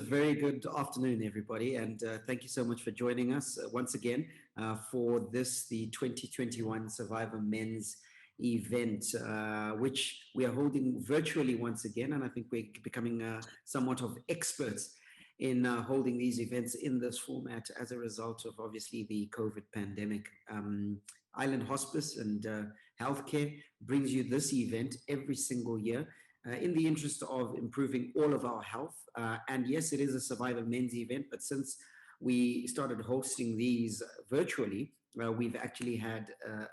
very good afternoon, everybody, and thank you so much for joining us once again for this, the 2021 Survivor Men's event, which we are holding virtually once again. And I think we're becoming somewhat of experts in holding these events in this format as a result of obviously the COVID pandemic. Island Hospice and Healthcare brings you this event every single year in the interest of improving all of our health. And yes, it is a Survivor Men's event, but since we started hosting these virtually, we've actually had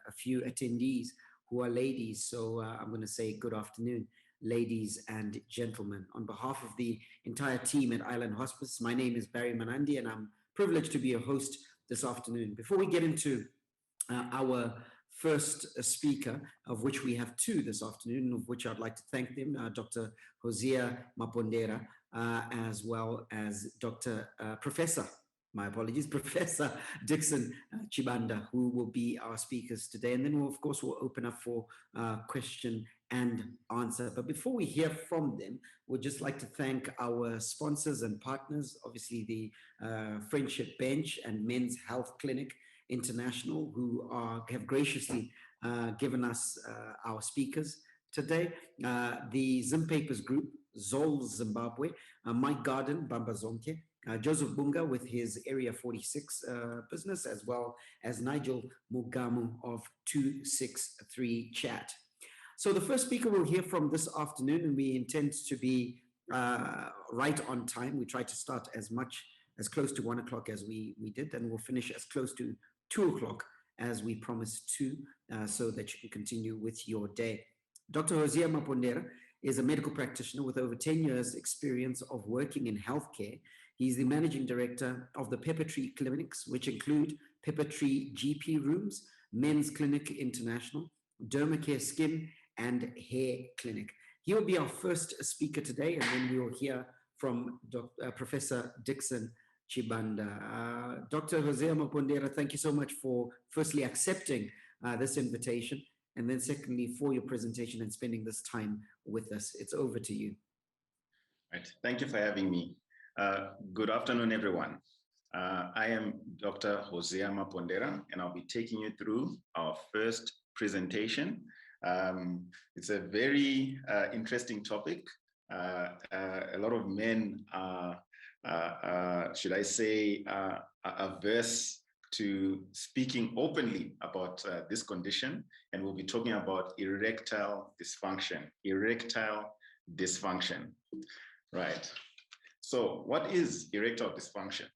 a few attendees who are ladies. So I'm going to say good afternoon, ladies and gentlemen. On behalf of the entire team at Island Hospice, my name is Barry Manandi, and I'm privileged to be your host this afternoon. Before we get into our first speaker, of which we have two this afternoon, of which I'd like to thank them, Dr. Hosea Mapondera, as well as Professor Dixon Chibanda, who will be our speakers today. And then we'll, of course, we'll open up for question and answer. But before we hear from them, we'd just like to thank our sponsors and partners, obviously the Friendship Bench and Men's Health Clinic International, who have graciously given us our speakers today. The Zim Papers Group, Zol Zimbabwe, Mike Garden, Bamba Zonke, Joseph Bunga with his Area 46 business, as well as Nigel Mugamu of 263 Chat. So the first speaker we'll hear from this afternoon, and we intend to be right on time. We try to start as close to 1 o'clock as we did, and we'll finish as close to 2 o'clock as we promised to, so that you can continue with your day. Dr. Hosea Mapondera is a medical practitioner with over 10 years experience of working in healthcare. He's the managing director of the Pepper Tree Clinics, which include Pepper Tree GP Rooms, Men's Clinic International, Dermacare Skin and Hair Clinic. He will be our first speaker today, and then we will hear from Professor Dixon Chibanda. Dr. Hosea Mapondera, thank you so much for firstly accepting this invitation, and then secondly for your presentation and spending this time with us. It's over to you. Right. Thank you for having me. Good afternoon, everyone. I am Dr. Hosea Mapondera, and I'll be taking you through our first presentation. It's a very interesting topic. A lot of men are should I say, averse to speaking openly about this condition, and we'll be talking about erectile dysfunction. Erectile dysfunction, right? So what is erectile dysfunction?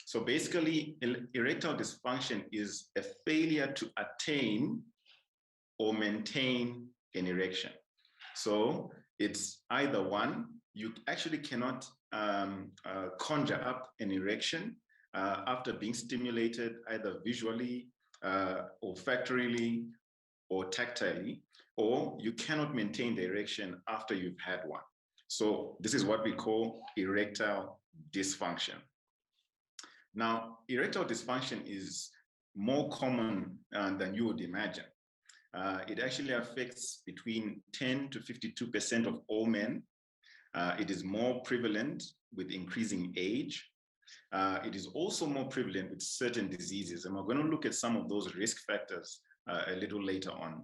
So basically, erectile dysfunction is a failure to attain or maintain an erection. So it's either one, you actually cannot conjure up an erection after being stimulated either visually, olfactorily, or tactilely, or you cannot maintain the erection after you've had one. So this is what we call erectile dysfunction. Now, erectile dysfunction is more common than you would imagine. It actually affects between 10 to 52% of all men. It is more prevalent with increasing age. It is also more prevalent with certain diseases, and we're going to look at some of those risk factors a little later on.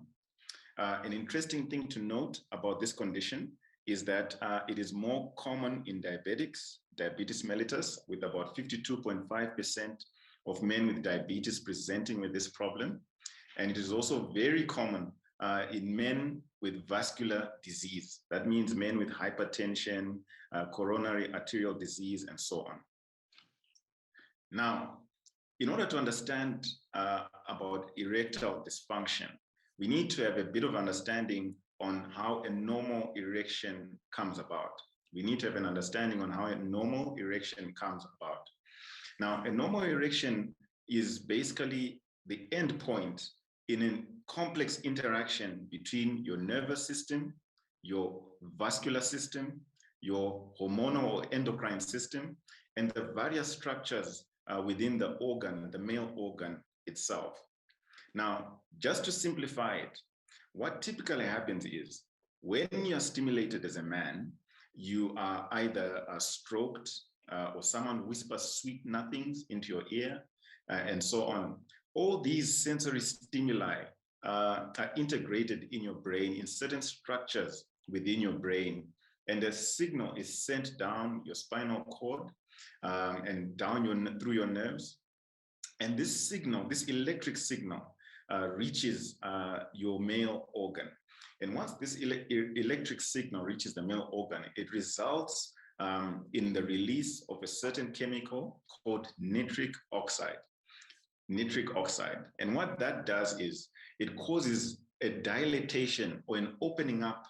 An interesting thing to note about this condition is that it is more common in diabetics, diabetes mellitus, with about 52.5% of men with diabetes presenting with this problem. And it is also very common in men with vascular disease. That means men with hypertension, coronary arterial disease, and so on. Now, in order to understand about erectile dysfunction, we need to have a bit of understanding on how a normal erection comes about. We need to have an understanding on how a normal erection comes about. Now, a normal erection is basically the end point in a complex interaction between your nervous system, your vascular system, your hormonal or endocrine system, and the various structures within the organ, the male organ itself. Now, just to simplify it, what typically happens is when you're stimulated as a man, you are either stroked or someone whispers sweet nothings into your ear, and so on. All these sensory stimuli are integrated in your brain in certain structures within your brain, and a signal is sent down your spinal cord and down through your nerves. And this signal, this electric signal, reaches your male organ. And once this electric signal reaches the male organ, it results in the release of a certain chemical called nitric oxide. Nitric oxide. And what that does is it causes a dilatation or an opening up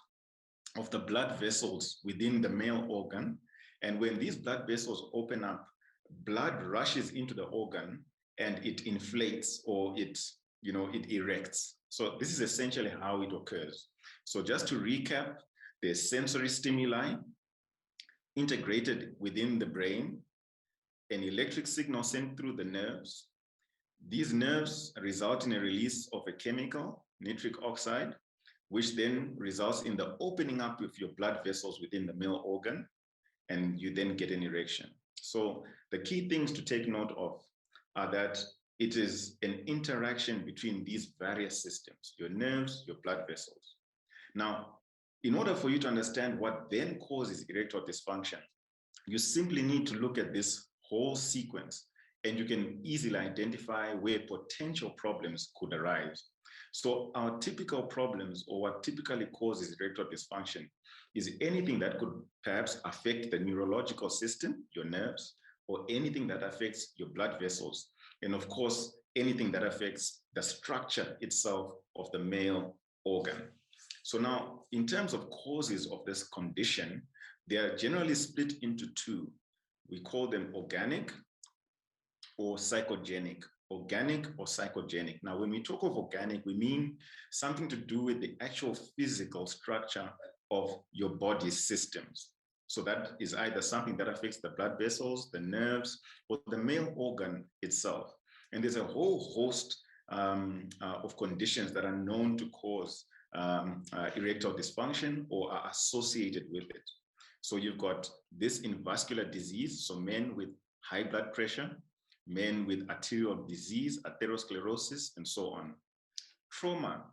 of the blood vessels within the male organ. And when these blood vessels open up, blood rushes into the organ and it inflates, or it erects. So this is essentially how it occurs. So just to recap, there's sensory stimuli integrated within the brain, an electric signal sent through the nerves. These nerves result in a release of a chemical, nitric oxide, which then results in the opening up of your blood vessels within the male organ, and you then get an erection. So the key things to take note of are that it is an interaction between these various systems, your nerves, your blood vessels. Now, in order for you to understand what then causes erectile dysfunction, you simply need to look at this whole sequence, and you can easily identify where potential problems could arise. So our typical problems, or what typically causes erectile dysfunction, is anything that could perhaps affect the neurological system, your nerves, or anything that affects your blood vessels. And of course, anything that affects the structure itself of the male organ. So now, in terms of causes of this condition, they are generally split into two. We call them organic or psychogenic. Organic or psychogenic. Now, when we talk of organic, we mean something to do with the actual physical structure of your body systems. So that is either something that affects the blood vessels, the nerves, or the male organ itself. And there's a whole host of conditions that are known to cause erectile dysfunction or are associated with it. So you've got this in vascular disease, so men with high blood pressure, men with arterial disease, atherosclerosis, and so on. Trauma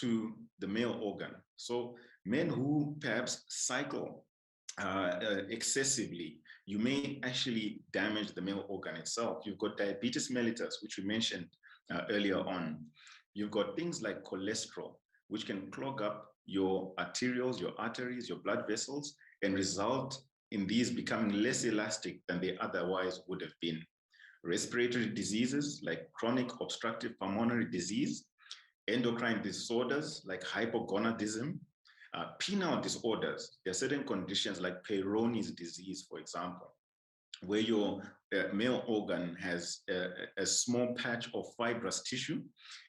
to the male organ. So men who perhaps cycle excessively, you may actually damage the male organ itself. You've got diabetes mellitus, which we mentioned earlier on. You've got things like cholesterol, which can clog up your arterioles, your arteries, your blood vessels, and result in these becoming less elastic than they otherwise would have been. Respiratory diseases like chronic obstructive pulmonary disease, endocrine disorders like hypogonadism, penile disorders. There are certain conditions like Peyronie's disease, for example, where your male organ has a small patch of fibrous tissue,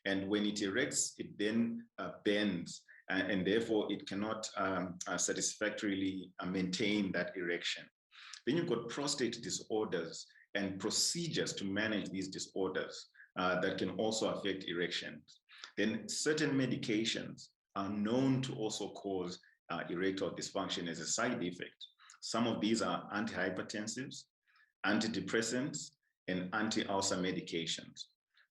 and when it erects, it then bends, and therefore it cannot satisfactorily maintain that erection. Then you've got prostate disorders and procedures to manage these disorders that can also affect erections. Then certain medications are known to also cause erectile dysfunction as a side effect. Some of these are antihypertensives, antidepressants, and anti-ulcer medications.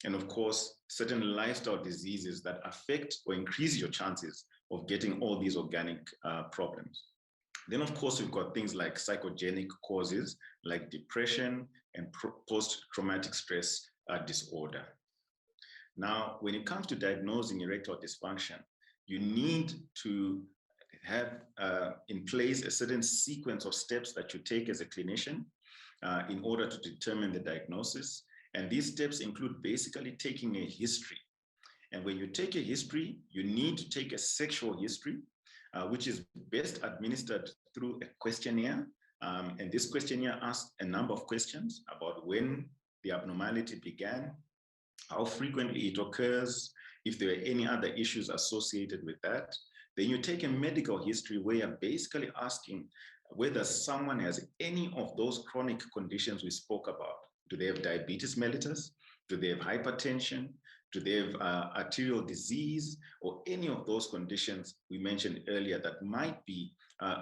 And of course, certain lifestyle diseases that affect or increase your chances of getting all these organic problems. Then, of course, we've got things like psychogenic causes, like depression and post-traumatic stress disorder. Now, when it comes to diagnosing erectile dysfunction, you need to have in place a certain sequence of steps that you take as a clinician in order to determine the diagnosis. And these steps include basically taking a history. And when you take a history, you need to take a sexual history, which is best administered through a questionnaire. And this questionnaire asks a number of questions about when the abnormality began, how frequently it occurs, if there are any other issues associated with that. Then you take a medical history where you're basically asking whether someone has any of those chronic conditions we spoke about. Do they have diabetes mellitus? Do they have hypertension? Do they have arterial disease, or any of those conditions we mentioned earlier that might be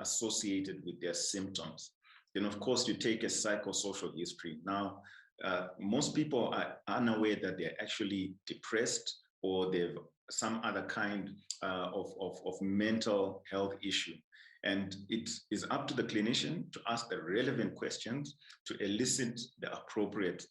associated with their symptoms? Then, of course, you take a psychosocial history. Now, most people are unaware that they're actually depressed or they've some other kind of mental health issue. And it is up to the clinician to ask the relevant questions to elicit the appropriate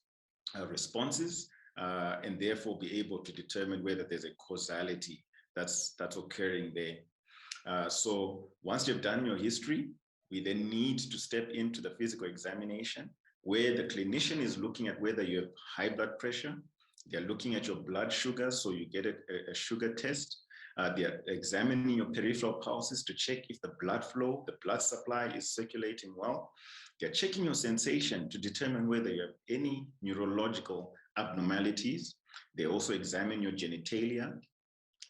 responses and therefore be able to determine whether there's a causality that's occurring there. So once you've done your history, we then need to step into the physical examination where the clinician is looking at whether you have high blood pressure. They're looking at your blood sugar, so you get a sugar test. They're examining your peripheral pulses to check if the blood flow, the blood supply is circulating well. They're checking your sensation to determine whether you have any neurological abnormalities. They also examine your genitalia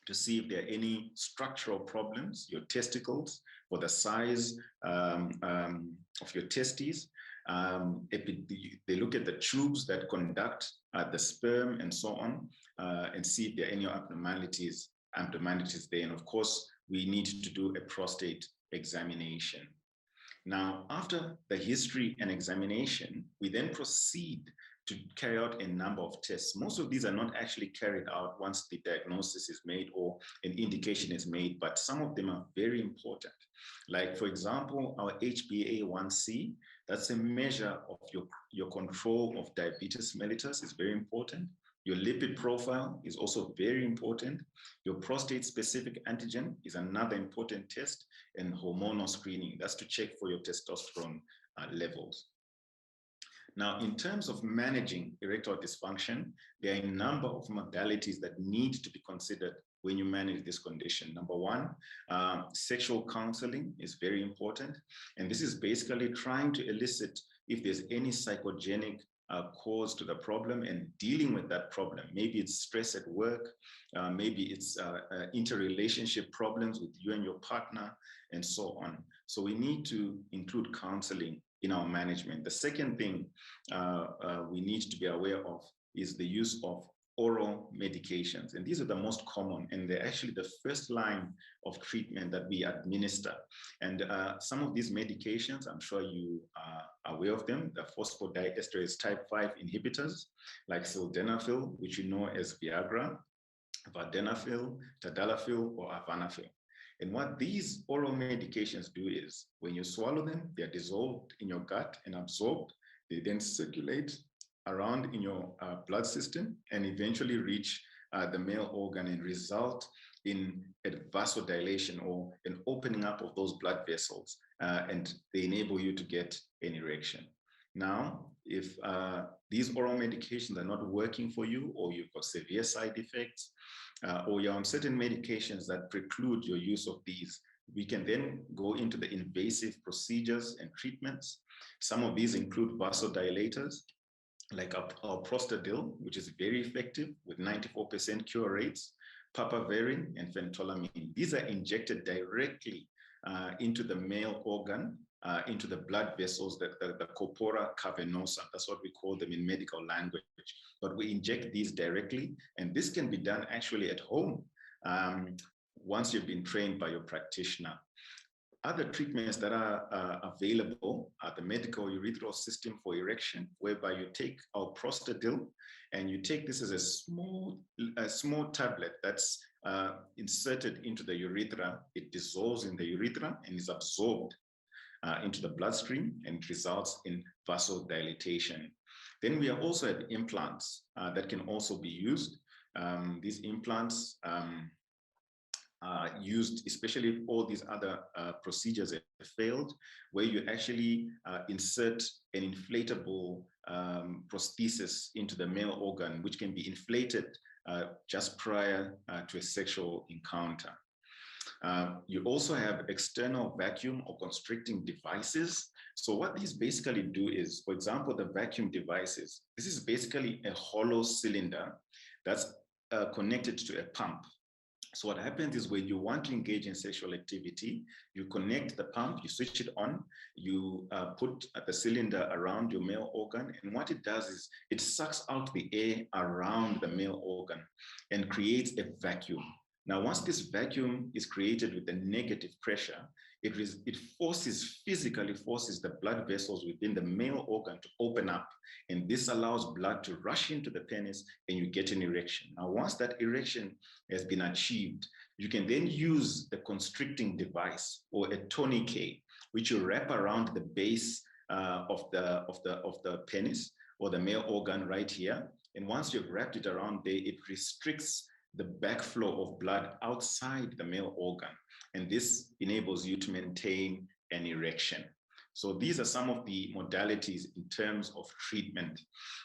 to see if there are any structural problems, your testicles, or the size of your testes. They look at the tubes that conduct the sperm and so on, and see if there are any abnormalities there. And of course, we need to do a prostate examination. Now, after the history and examination, we then proceed to carry out a number of tests. Most of these are not actually carried out once the diagnosis is made or an indication is made, but some of them are very important. Like, for example, our HbA1c, that's a measure of your control of diabetes mellitus, is very important. Your lipid profile is also very important. Your prostate-specific antigen is another important test, and hormonal screening, that's to check for your testosterone levels. Now, in terms of managing erectile dysfunction, there are a number of modalities that need to be considered when you manage this condition. Number one, sexual counseling is very important. And this is basically trying to elicit if there's any psychogenic cause to the problem and dealing with that problem. Maybe it's stress at work, maybe it's interrelationship problems with you and your partner, and so on. So we need to include counseling in our management. The second thing we need to be aware of is the use of oral medications. And these are the most common, and they're actually the first line of treatment that we administer. And some of these medications, I'm sure you are aware of them, the phosphodiesterase type 5 inhibitors, like sildenafil, which you know as Viagra, vardenafil, tadalafil, or avanafil. And what these oral medications do is, when you swallow them, they're dissolved in your gut and absorbed. They then circulate around in your blood system and eventually reach the male organ and result in a vasodilation or an opening up of those blood vessels, and they enable you to get an erection. Now, if these oral medications are not working for you, or you've got severe side effects, or you're on certain medications that preclude your use of these, we can then go into the invasive procedures and treatments. Some of these include vasodilators, like our Prostadil, which is very effective with 94% cure rates, papaverine and phentolamine. These are injected directly into the male organ, into the blood vessels, the corpora cavernosa, that's what we call them in medical language. But we inject these directly, and this can be done actually at home once you've been trained by your practitioner. Other treatments that are available are the medical urethral system for erection, whereby you take our Prostadil and you take this as a small tablet that's inserted into the urethra. It dissolves in the urethra and is absorbed into the bloodstream, and it results in vasodilation. Then we also have implants that can also be used. These implants are used, especially if all these other procedures have failed, where you actually insert an inflatable prosthesis into the male organ, which can be inflated just prior to a sexual encounter. You also have external vacuum or constricting devices. So what these basically do is, for example, the vacuum devices, this is basically a hollow cylinder that's connected to a pump. So what happens is, when you want to engage in sexual activity, you connect the pump, you switch it on, you put the cylinder around your male organ, and what it does is it sucks out the air around the male organ and creates a vacuum. Now, once this vacuum is created with the negative pressure, it physically forces the blood vessels within the male organ to open up, and this allows blood to rush into the penis and you get an erection. Now, once that erection has been achieved, you can then use the constricting device or a tourniquet, which you wrap around the base of the penis or the male organ right here. And once you've wrapped it around there, it restricts the backflow of blood outside the male organ. And this enables you to maintain an erection. So these are some of the modalities in terms of treatment.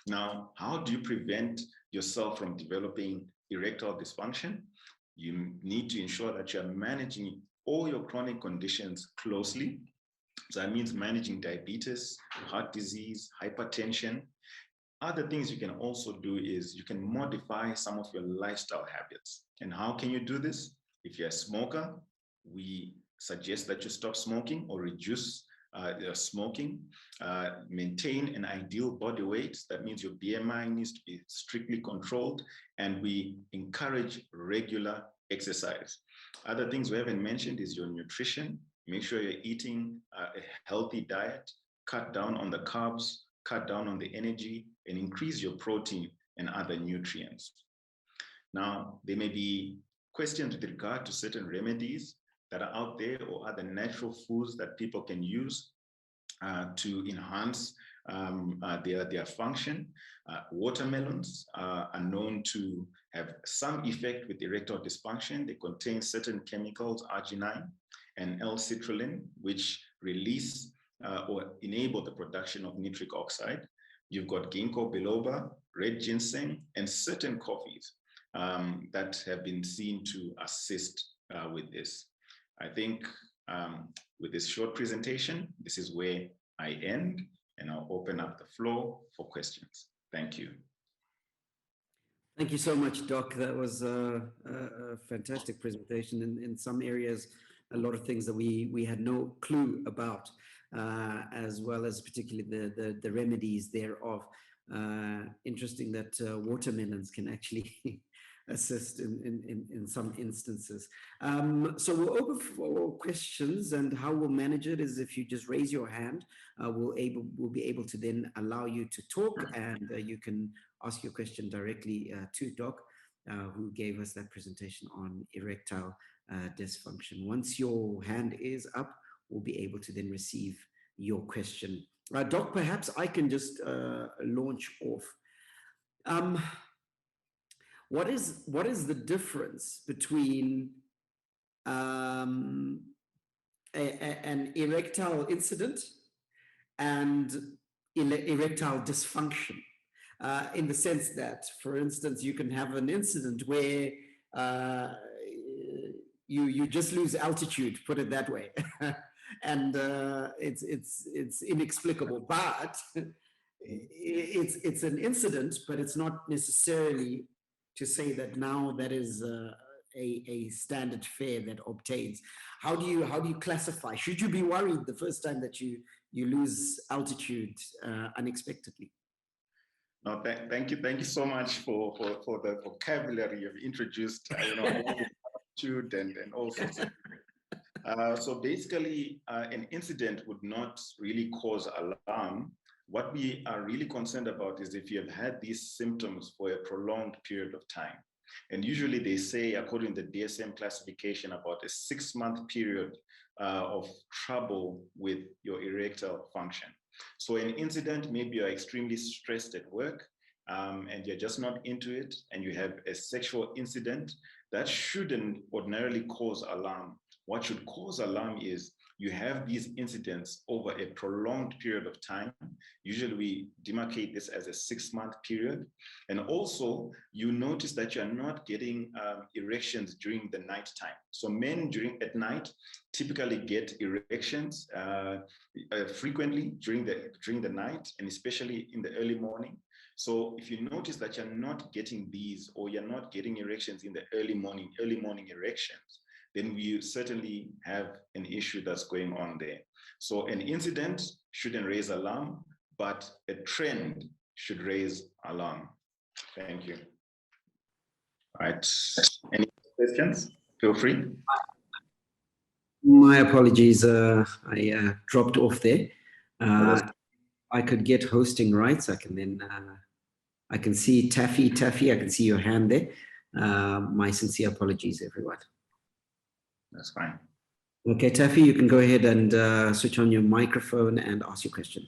Now, how do you prevent yourself from developing erectile dysfunction? You need to ensure that you're managing all your chronic conditions closely. So that means managing diabetes, heart disease, hypertension. Other things you can also do is you can modify some of your lifestyle habits. And how can you do this? If you're a smoker, we suggest that you stop smoking or reduce your smoking. Maintain an ideal body weight. That means your BMI needs to be strictly controlled, and we encourage regular exercise. Other things we haven't mentioned is your nutrition. Make sure you're eating a healthy diet, cut down on the carbs, cut down on the energy, and increase your protein and other nutrients. Now, there may be questions with regard to certain remedies that are out there or other natural foods that people can use to enhance their function. Watermelons are known to have some effect with erectile dysfunction. They contain certain chemicals, arginine and L-citrulline, which release or enable the production of nitric oxide. You've got ginkgo biloba, red ginseng, and certain coffees that have been seen to assist with this. I think with this short presentation, this is where I end, and I'll open up the floor for questions. Thank you. Thank you so much, Doc. That was a fantastic presentation. In some areas, a lot of things that we had no clue about, as well as particularly the remedies thereof. Interesting that watermelons can actually assist in some instances. So we'll open for questions, and how we'll manage it is if you just raise your hand, we'll be able to then allow you to talk, and you can ask your question directly to Doc, who gave us that presentation on erectile dysfunction. Once your hand is up, we'll be able to then receive your question. Doc, perhaps I can just launch off. What is the difference between an erectile incident and erectile dysfunction? In the sense that, for instance, you can have an incident where you just lose altitude, put it that way, and it's inexplicable, but it's an incident, but it's not necessarily to say that now that is a standard fare that obtains. How do you classify? Should you be worried the first time that you lose altitude unexpectedly? No, thank you so much for the vocabulary you've introduced. Altitude and all sorts of things. So basically, an incident would not really cause alarm. What we are really concerned about is if you have had these symptoms for a prolonged period of time. And usually they say, according to the DSM classification, about a 6-month period of trouble with your erectile function. So an incident, maybe you're extremely stressed at work and you're just not into it, and you have a sexual incident, that shouldn't ordinarily cause alarm. What should cause alarm is you have these incidents over a prolonged period of time. Usually we demarcate this as a 6-month period. And also you notice that you're not getting erections during the nighttime. So men at night typically get erections frequently during the night, and especially in the early morning. So if you notice that you're not getting these, or you're not getting erections in the early morning erections, then we certainly have an issue that's going on there. So an incident shouldn't raise alarm, but a trend should raise alarm. Thank you. All right. Any questions, feel free. My apologies. I dropped off there. I could get hosting rights. I can then, I can see Taffy. Taffy, I can see your hand there. My sincere apologies, everyone. That's fine. Okay, Taffy, you can go ahead and switch on your microphone and ask your question.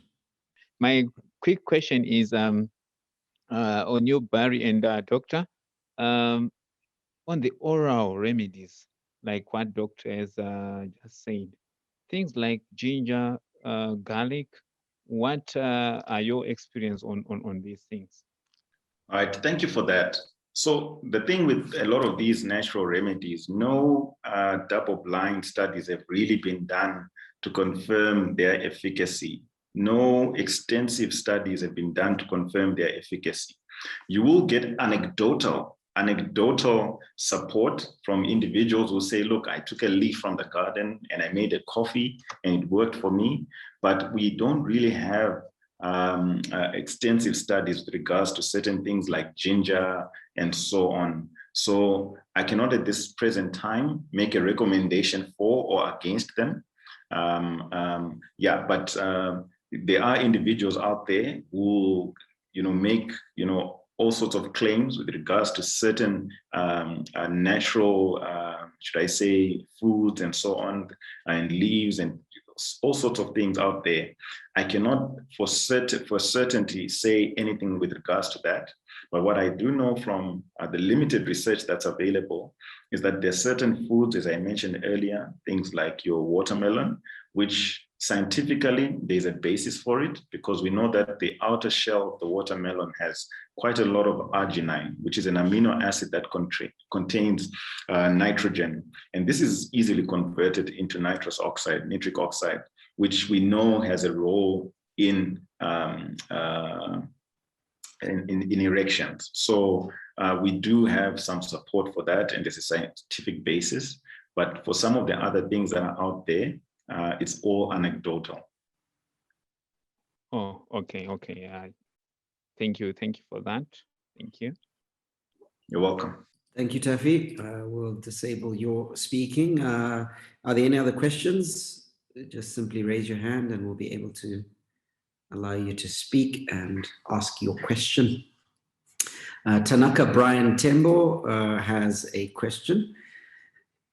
My quick question is on you, Barry and doctor, on the oral remedies, like what doctor has just said, things like ginger, garlic. What are your experience on these things? All right, thank you for that. So the thing with a lot of these natural remedies, no double-blind studies have really been done to confirm their efficacy. No extensive studies have been done to confirm their efficacy. You will get anecdotal support from individuals who say, look, I took a leaf from the garden and I made a coffee and it worked for me. But we don't really have extensive studies with regards to certain things like ginger and so on. So I cannot at this present time make a recommendation for or against them. But there are individuals out there who, make, all sorts of claims with regards to certain natural, should I say, foods and so on, and leaves and all sorts of things out there. I cannot for certainty say anything with regards to that. But what I do know from the limited research that's available is that there are certain foods, as I mentioned earlier, things like your watermelon, which scientifically there's a basis for it, because we know that the outer shell of the watermelon has quite a lot of arginine, which is an amino acid that contains nitrogen. And this is easily converted into nitrous oxide, nitric oxide, which we know has a role in erections. So we do have some support for that, and there's a scientific basis. But for some of the other things that are out there, it's all anecdotal. Oh, okay. Thank you for that. Thank you. You're welcome. Thank you, Taffy. We'll disable your speaking. Are there any other questions? Just simply raise your hand and we'll be able to allow you to speak and ask your question. Tanaka Brian Tembo has a question.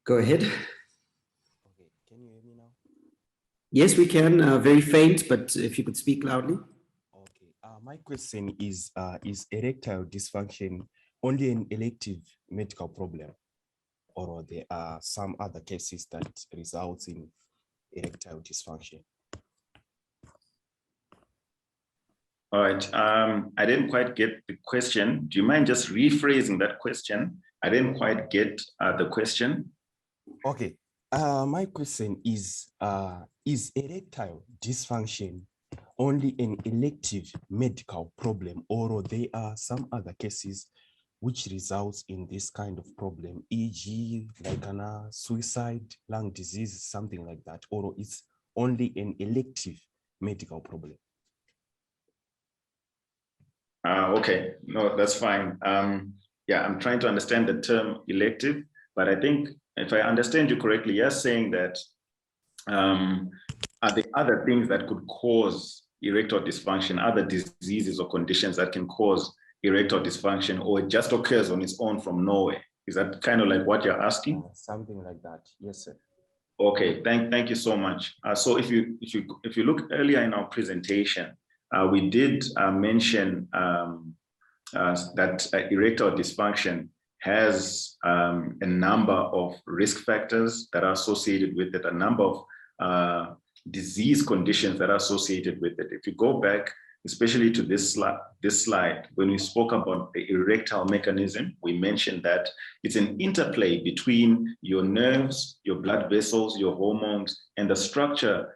Go ahead. Okay, can you hear me now? Yes, we can. Very faint, but if you could speak loudly. Okay. My question is erectile dysfunction only an elective medical problem, or there are some other cases that results in erectile dysfunction? All right. I didn't quite get the question. Do you mind just rephrasing that question? I didn't quite get the question. Okay. My question is erectile dysfunction only an elective medical problem, or there are some other cases which results in this kind of problem, e.g. like suicide, lung disease, something like that, or it's only an elective medical problem? Okay, no, that's fine. Yeah, I'm trying to understand the term elective, but I think if I understand you correctly, you're saying that are there other things that could cause erectile dysfunction, other diseases or conditions that can cause erectile dysfunction, or it just occurs on its own from nowhere? Is that kind of like what you're asking? Something like that, yes, sir. Okay, thank you so much. So if you look earlier in our presentation, we did mention that erectile dysfunction has a number of risk factors that are associated with it, a number of disease conditions that are associated with it. If you go back, especially to this slide, when we spoke about the erectile mechanism, we mentioned that it's an interplay between your nerves, your blood vessels, your hormones, and the structure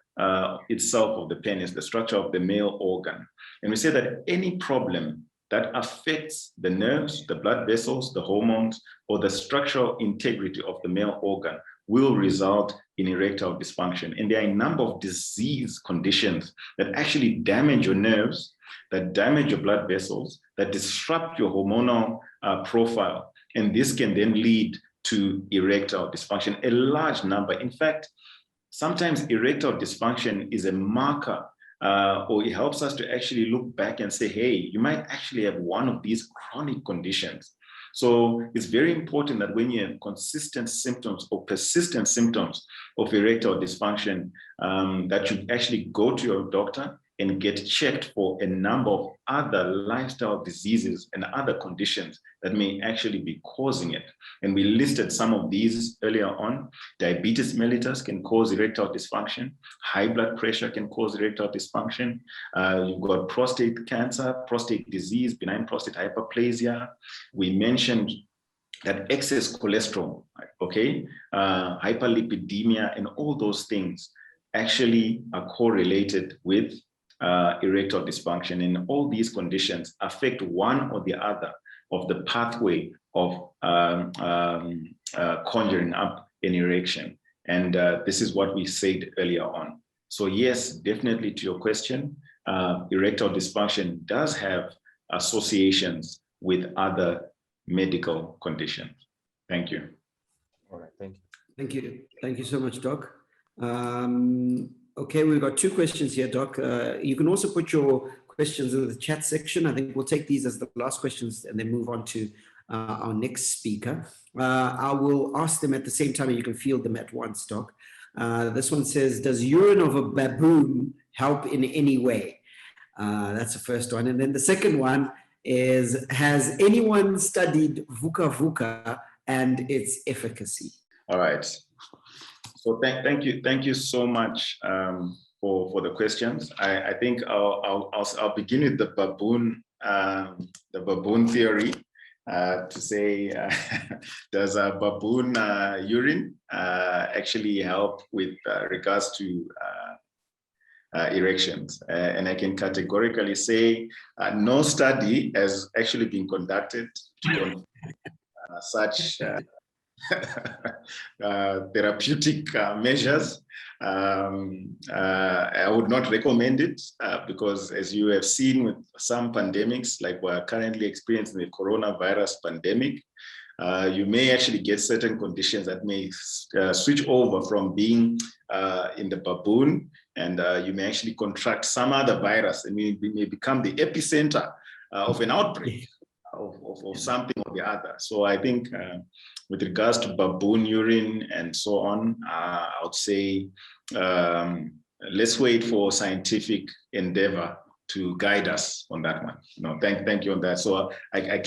itself of the penis, the structure of the male organ. And we say that any problem that affects the nerves, the blood vessels, the hormones, or the structural integrity of the male organ will result in erectile dysfunction. And there are a number of disease conditions that actually damage your nerves, that damage your blood vessels, that disrupt your hormonal profile. And this can then lead to erectile dysfunction, a large number. In fact, sometimes erectile dysfunction is a marker or it helps us to actually look back and say, hey, you might actually have one of these chronic conditions. So it's very important that when you have consistent symptoms or persistent symptoms of erectile dysfunction, that you actually go to your doctor and get checked for a number of other lifestyle diseases and other conditions that may actually be causing it. And we listed some of these earlier on. Diabetes mellitus can cause erectile dysfunction. High blood pressure can cause erectile dysfunction. You've got prostate cancer, prostate disease, benign prostate hyperplasia. We mentioned that excess cholesterol, okay, hyperlipidemia, and all those things actually are correlated with erectile dysfunction, and all these conditions affect one or the other of the pathway of conjuring up an erection. And this is what we said earlier on. So yes, definitely to your question, erectile dysfunction does have associations with other medical conditions. Thank you. All right, thank you. Thank you. Thank you so much, Doc. Okay, we've got two questions here, Doc. You can also put your questions in the chat section. I think we'll take these as the last questions and then move on to our next speaker. I will ask them at the same time and you can field them at once, Doc. This one says, does urine of a baboon help in any way? That's the first one. And then the second one is, has anyone studied VUCA VUCA and its efficacy? All right. So thank you so much for the questions. I think I'll begin with the baboon theory to say, does a baboon urine actually help with regards to erections? And I can categorically say no study has actually been conducted to such therapeutic measures. I would not recommend it because, as you have seen with some pandemics, like we're currently experiencing the coronavirus pandemic, you may actually get certain conditions that may switch over from being in the baboon, and you may actually contract some other virus, and we may become the epicenter of an outbreak of something or the other. So I think with regards to baboon urine and so on, I would say let's wait for scientific endeavor to guide us on that one. No, thank you on that. So I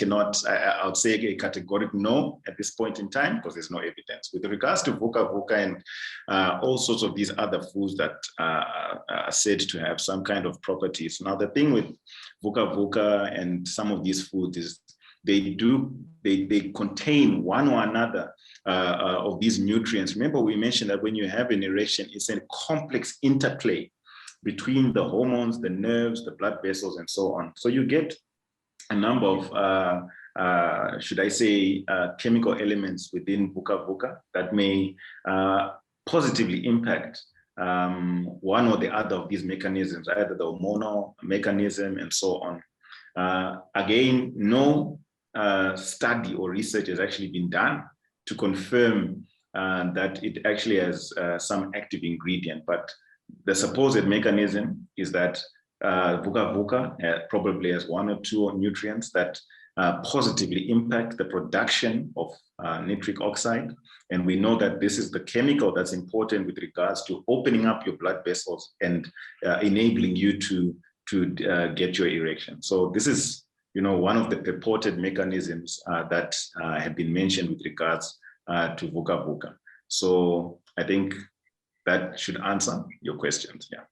would say a categorical no at this point in time because there's no evidence. With regards to VUCA VUCA and all sorts of these other foods that are said to have some kind of properties. Now the thing with VUCA VUCA and some of these foods is they contain one or another of these nutrients. Remember, we mentioned that when you have an erection, it's a complex interplay between the hormones, the nerves, the blood vessels, and so on. So you get a number of, should I say, chemical elements within VUCA VUCA that may positively impact one or the other of these mechanisms, either the hormonal mechanism and so on. Again, no study or research has actually been done to confirm that it actually has some active ingredient, but the supposed mechanism is that VUCA VUCA probably has one or two nutrients that positively impact the production of nitric oxide. And we know that this is the chemical that's important with regards to opening up your blood vessels and enabling you to get your erection. So this is, one of the purported mechanisms that have been mentioned with regards to VUCA VUCA. So I think that should answer your questions. Yeah.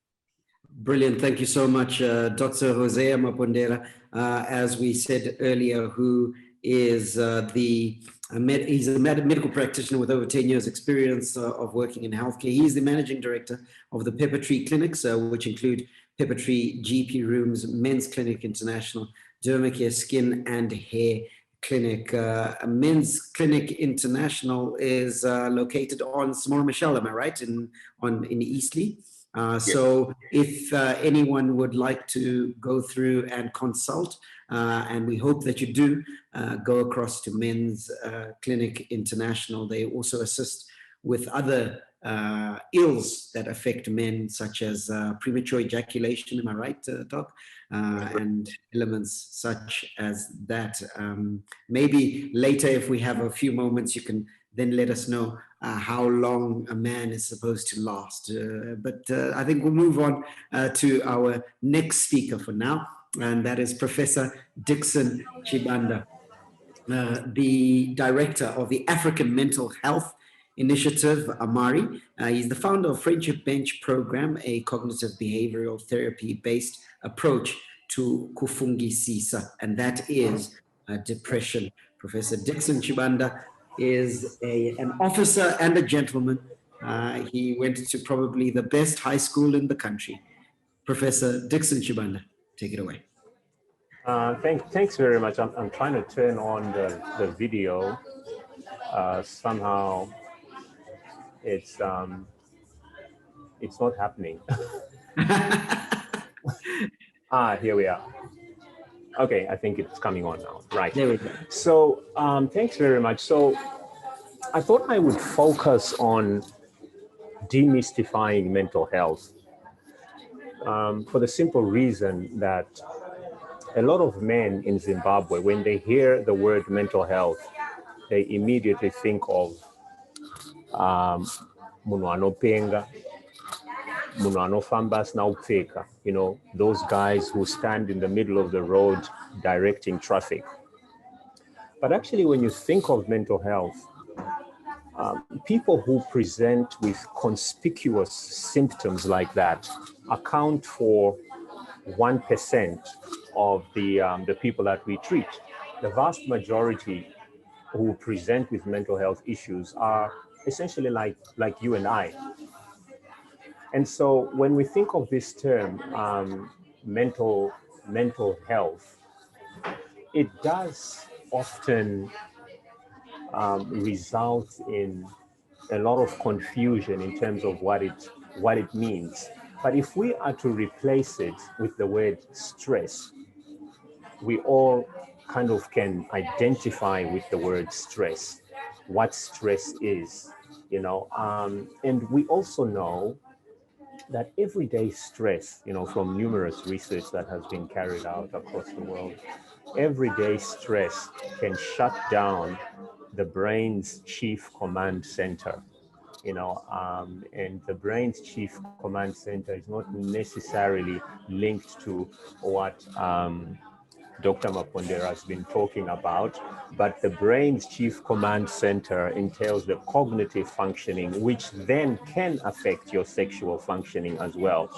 Brilliant. Thank you so much, Dr. Hosea Mapondera. As we said earlier, who is he's a medical practitioner with over 10 years experience of working in healthcare. He's the managing director of the Pepper Tree Clinics, which include Pepper Tree GP Rooms, Men's Clinic International, Dermacare Skin and Hair Clinic. Men's Clinic International is located on Samora Machel, am I right, in Eastleigh? So if anyone would like to go through and consult, and we hope that you do, go across to Men's Clinic International. They also assist with other ills that affect men, such as premature ejaculation, am I right, Doc? And elements such as that. Maybe later, if we have a few moments, you can then let us know how long a man is supposed to last. But I think we'll move on to our next speaker for now, and that is Professor Dixon Chibanda, the director of the African Mental Health Initiative, AMARI. He's the founder of Friendship Bench Program, a cognitive behavioral therapy-based approach to kufungisisa, and that is depression. Professor Dixon Chibanda is an officer and a gentleman. He went to probably the best high school in the country. Professor Dixon Chibanda, take it away. Thanks very much. I'm trying to turn on the video. Somehow it's not happening. Here we are. Okay, I think it's coming on now. Right. There we go. So thanks very much. So I thought I would focus on demystifying mental health for the simple reason that a lot of men in Zimbabwe, when they hear the word mental health, they immediately think of munhu anopenga, munhu anofamba asina kupfeka, you know, those guys who stand in the middle of the road directing traffic. But actually, when you think of mental health, people who present with conspicuous symptoms like that account for 1% of the people that we treat. The vast majority who present with mental health issues are essentially like you and I. And so when we think of this term, mental health, it does often result in a lot of confusion in terms of what it means. But if we are to replace it with the word stress, we all kind of can identify with the word stress, what stress is, you know. And we also know that everyday stress, you know, from numerous research that has been carried out across the world, everyday stress can shut down the brain's chief command center, you know, and the brain's chief command center is not necessarily linked to what Dr. Mapondera has been talking about, but the brain's chief command center entails the cognitive functioning, which then can affect your sexual functioning as well.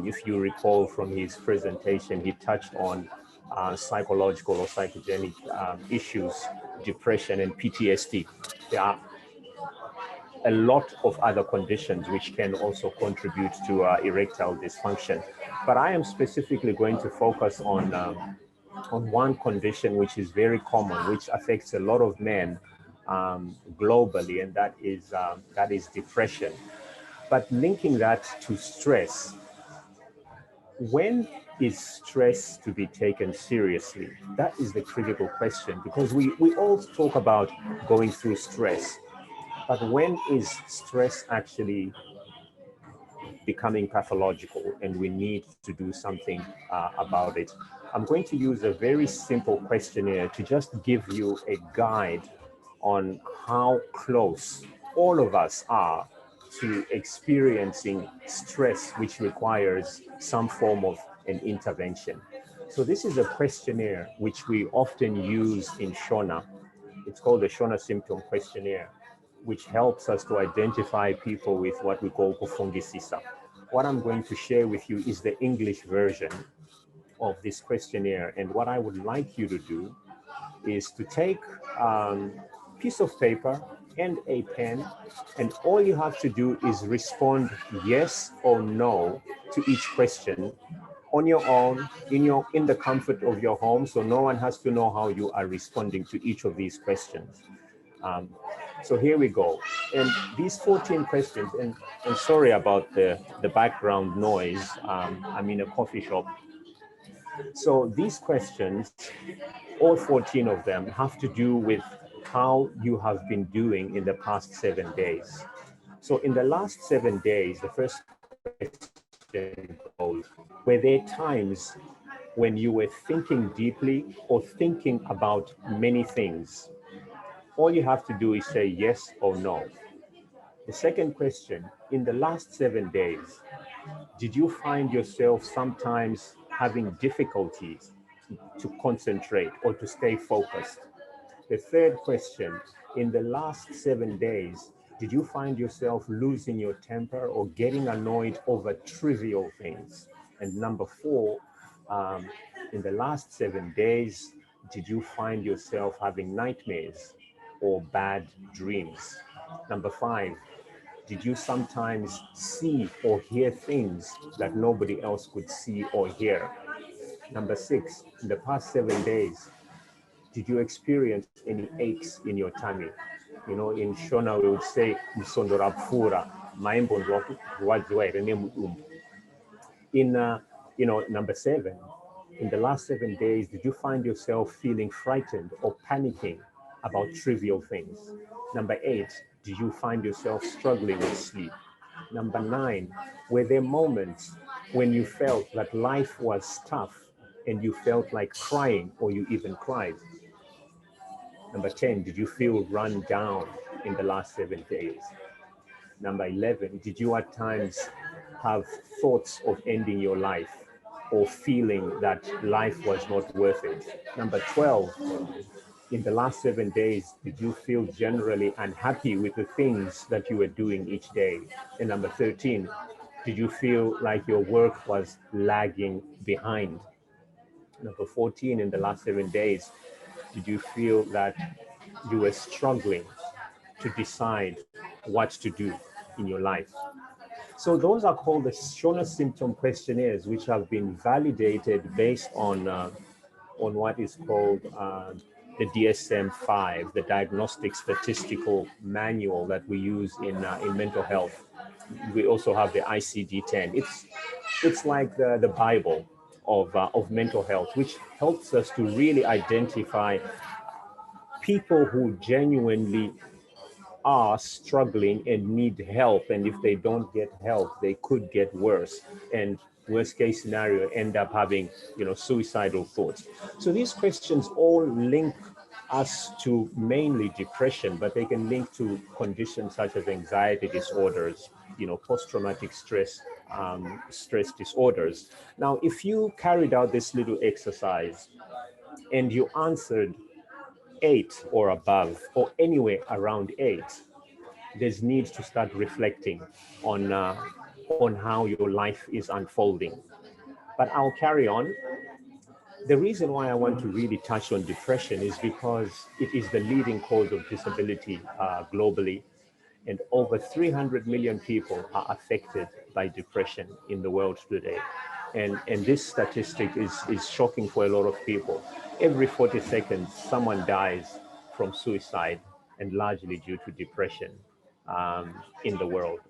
If you recall from his presentation, he touched on psychological or psychogenic issues, depression and PTSD. There are a lot of other conditions which can also contribute to erectile dysfunction. But I am specifically going to focus on one condition which is very common, which affects a lot of men globally, and that is depression. But linking that to stress, when is stress to be taken seriously? That is the critical question, because we all talk about going through stress, but when is stress actually becoming pathological and we need to do something about it? I'm going to use a very simple questionnaire to just give you a guide on how close all of us are to experiencing stress, which requires some form of an intervention. So this is a questionnaire which we often use in Shona. It's called the Shona Symptom Questionnaire, which helps us to identify people with what we call kufungisisa. What I'm going to share with you is the English version of this questionnaire. And what I would like you to do is to take a piece of paper and a pen, and all you have to do is respond yes or no to each question on your own, in the comfort of your home, so no one has to know how you are responding to each of these questions. So here we go. And these 14 questions, and sorry about the background noise. I'm in a coffee shop. So these questions, all 14 of them, have to do with how you have been doing in the past 7 days. So in the last 7 days, the first question goes, were there times when you were thinking deeply or thinking about many things? All you have to do is say yes or no. The second question, in the last 7 days, did you find yourself sometimes having difficulties to concentrate or to stay focused? The third question, in the last 7 days, did you find yourself losing your temper or getting annoyed over trivial things? And number four, in the last 7 days, did you find yourself having nightmares or bad dreams? Number five, did you sometimes see or hear things that nobody else could see or hear? Number six, in the past 7 days, did you experience any aches in your tummy? You know, in Shona, we would say, "Msondora pfura, maembo ndwadziwa here nemutumbu." In, number seven, in the last 7 days, did you find yourself feeling frightened or panicking about trivial things? Number eight, did you find yourself struggling with sleep? Number nine, were there moments when you felt that life was tough and you felt like crying or you even cried? Number 10, did you feel run down in the last 7 days? Number 11, did you at times have thoughts of ending your life or feeling that life was not worth it? Number 12, in the last 7 days, did you feel generally unhappy with the things that you were doing each day? And number 13, did you feel like your work was lagging behind? Number 14, in the last 7 days, did you feel that you were struggling to decide what to do in your life? So those are called the Shona symptom questionnaires, which have been validated based on what is called the DSM-5, the Diagnostic Statistical Manual that we use in mental health. We also have the ICD-10. It's like the Bible of mental health, which helps us to really identify people who genuinely are struggling and need help. And if they don't get help, they could get worse. And worst case scenario, end up having, suicidal thoughts. So these questions all link us to mainly depression, but they can link to conditions such as anxiety disorders, post-traumatic stress disorders. Now, if you carried out this little exercise and you answered 8 or above, or anywhere around 8, there's need to start reflecting on how your life is unfolding. But I'll carry on. The reason why I want to really touch on depression is because it is the leading cause of disability globally, and over 300 million people are affected by depression in the world today. And this statistic is shocking for a lot of people. Every 40 seconds, someone dies from suicide, and largely due to depression in the world.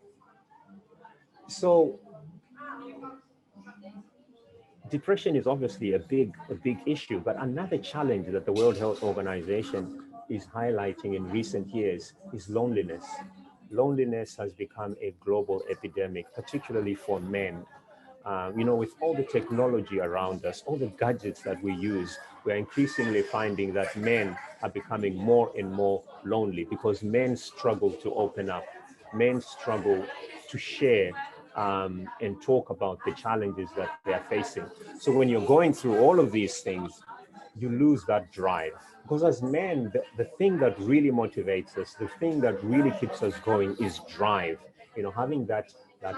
So depression is obviously a big issue, but another challenge that the World Health Organization is highlighting in recent years is loneliness. Loneliness has become a global epidemic, particularly for men. With all the technology around us, all the gadgets that we use, we're increasingly finding that men are becoming more and more lonely because men struggle to open up. Men struggle to share and talk about the challenges that they are facing. So when you're going through all of these things, you lose that drive. Because as men, the thing that really motivates us, the thing that really keeps us going is drive. Having that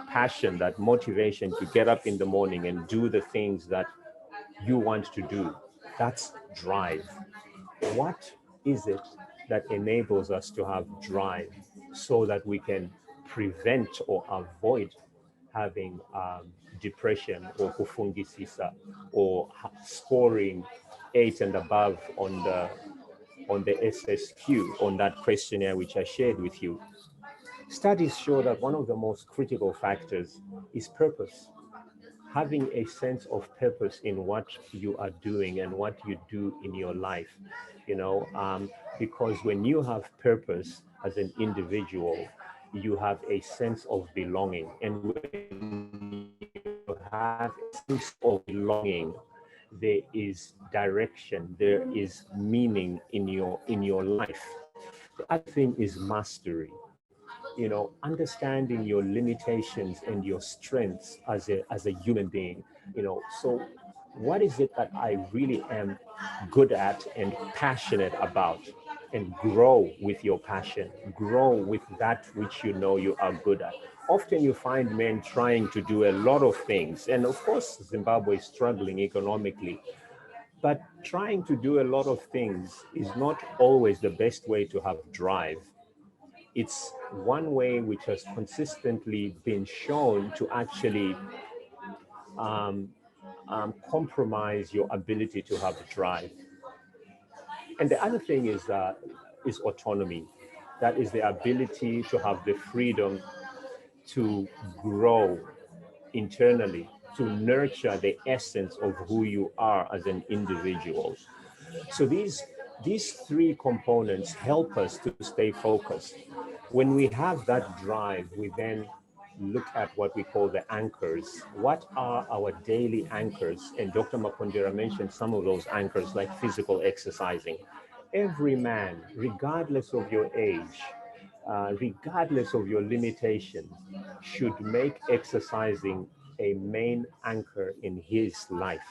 passion, that motivation to get up in the morning and do the things that you want to do. That's drive. What is it that enables us to have drive so that we can prevent or avoid having depression or kufungisisa or scoring 8 and above on on the SSQ, on that questionnaire which I shared with you, studies show that one of the most critical factors is purpose. Having a sense of purpose in what you are doing and what you do in your life, because when you have purpose as an individual, you have a sense of belonging. And when you have a sense of belonging, there is direction, there is meaning in your life. The other thing is mastery. Understanding your limitations and your strengths as a human being. So what is it that I really am good at and passionate about? And grow with your passion, grow with that which you are good at. Often you find men trying to do a lot of things, and of course Zimbabwe is struggling economically, but trying to do a lot of things is not always the best way to have drive. It's one way which has consistently been shown to actually compromise your ability to have drive. And the other thing is autonomy. That is the ability to have the freedom to grow internally, to nurture the essence of who you are as an individual. So these three components help us to stay focused. When we have that drive, we then look at what we call the anchors. What are our daily anchors? And Dr. Mapondera mentioned some of those anchors, like physical exercising. Every man, regardless of your age, regardless of your limitations, should make exercising a main anchor in his life.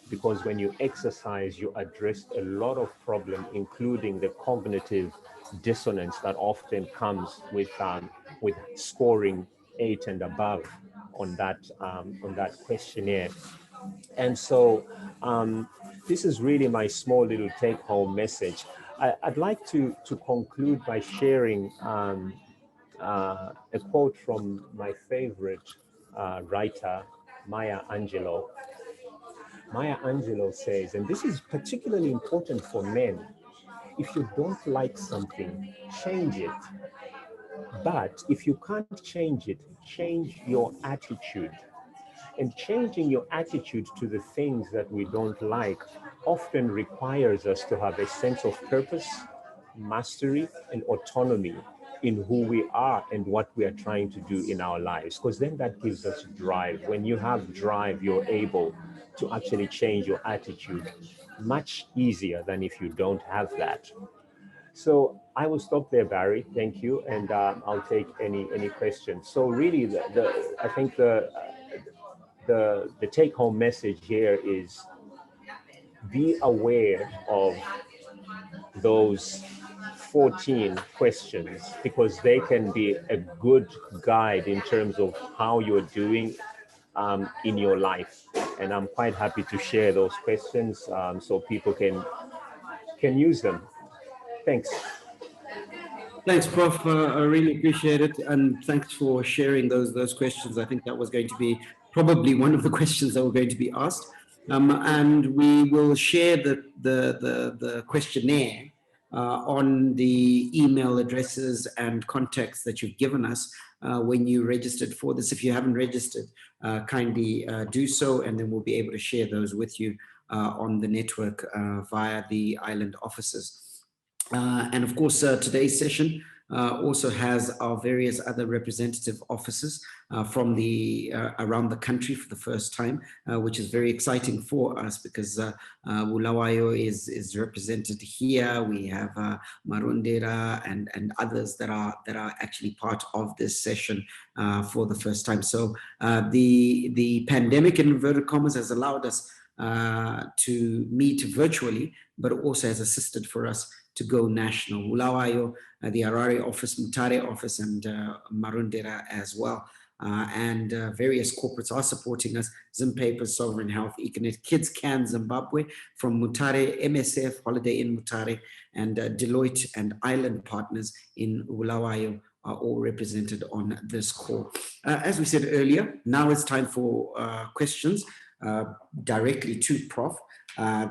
Because when you exercise, you address a lot of problems, including the cognitive dissonance that often comes with scoring 8 and above on that questionnaire. And so this is really my small little take-home message. I'd like to conclude by sharing a quote from my favorite writer, Maya Angelou. Maya Angelou says, and this is particularly important for men: if you don't like something, change it. But if you can't change it, change your attitude. And changing your attitude to the things that we don't like often requires us to have a sense of purpose, mastery, and autonomy in who we are and what we are trying to do in our lives, because then that gives us drive. When you have drive, you're able to actually change your attitude much easier than if you don't have that. So I will stop there, Barry. Thank you, and I'll take any questions. So really, I think the take-home message here is be aware of those 14 questions, because they can be a good guide in terms of how you're doing in your life. And I'm quite happy to share those questions so people can use them. Thanks. Thanks, Prof. I really appreciate it, and thanks for sharing those questions. I think that was going to be probably one of the questions that were going to be asked, and we will share the questionnaire on the email addresses and contacts that you've given us when you registered for this. If you haven't registered, kindly do so, and then we'll be able to share those with you on the network via the island offices. And of course, today's session also has our various other representative offices from around the country for the first time, which is very exciting for us, because Bulawayo is represented here. We have Marondera and others that are actually part of this session for the first time. So the pandemic, in inverted commas, has allowed us to meet virtually, but also has assisted for us to go national. Bulawayo, the Harare office, Mutare office, and Marondera as well. And various corporates are supporting us: Zimpaper, Sovereign Health, Econet, Kids Can Zimbabwe from Mutare, MSF, Holiday Inn Mutare, and Deloitte and Island Partners in Bulawayo are all represented on this call. As we said earlier, now it's time for questions. directly to Prof.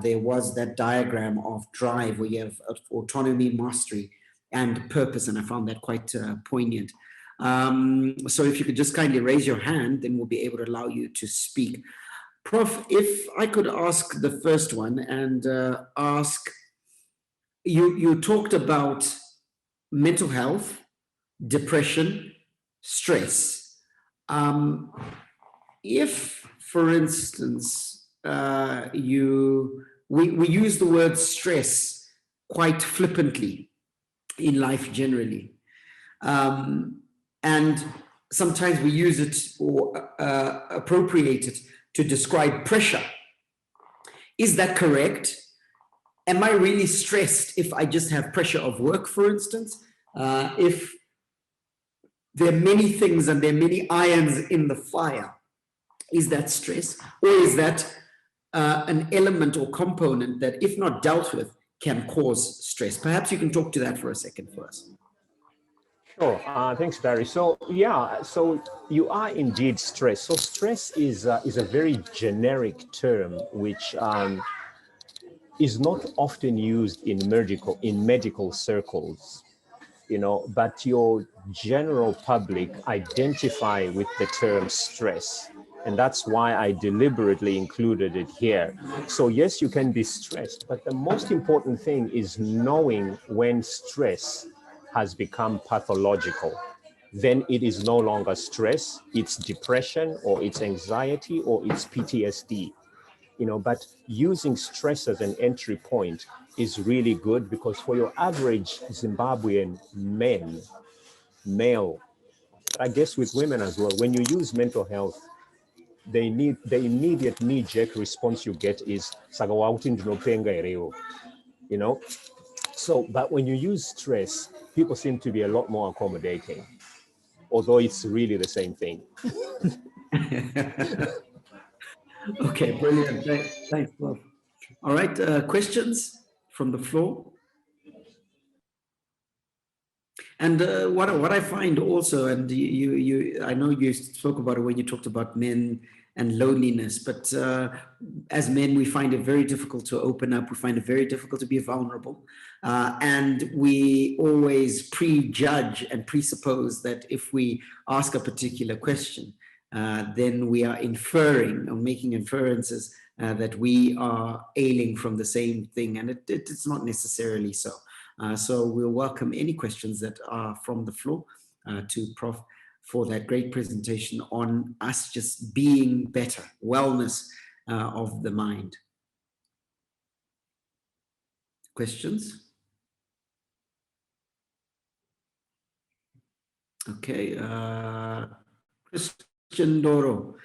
There was that diagram of drive where you have autonomy, mastery, and purpose, and I found that quite poignant. So if you could just kindly raise your hand, then we'll be able to allow you to speak. Prof, if I could ask the first one and ask, you talked about mental health, depression, stress. If, for instance, we use the word stress quite flippantly in life generally, and sometimes we use it or appropriate it to describe pressure. Is that correct? Am I really stressed if I just have pressure of work, for instance? If there are many things and there are many irons in the fire, is that stress? Or is that an element or component that, if not dealt with, can cause stress? Perhaps you can talk to that for a second for us. Sure. Thanks, Barry. So yeah, so you are indeed stressed. So stress is a very generic term which is not often used in medical circles, you know, but your general public identify with the term stress. And that's why I deliberately included it here. So yes, you can be stressed, but the most important thing is knowing when stress has become pathological. Then it is no longer stress, it's depression or it's anxiety or it's PTSD. You know, but using stress as an entry point is really good, because for your average Zimbabwean male, I guess with women as well, when you use mental health, the immediate knee-jerk response you get is, you know? So, but when you use stress, people seem to be a lot more accommodating, although it's really the same thing. Okay, brilliant. Thanks, Bob. All right, questions from the floor? And what I find also, and I know you spoke about it when you talked about men and loneliness, but as men, we find it very difficult to open up. We find it very difficult to be vulnerable. And we always prejudge and presuppose that if we ask a particular question, then we are inferring or making inferences that we are ailing from the same thing. And it's not necessarily so. So we'll welcome any questions that are from the floor to Prof for that great presentation on us just being better, wellness of the mind. Questions? Okay, Christian Doro.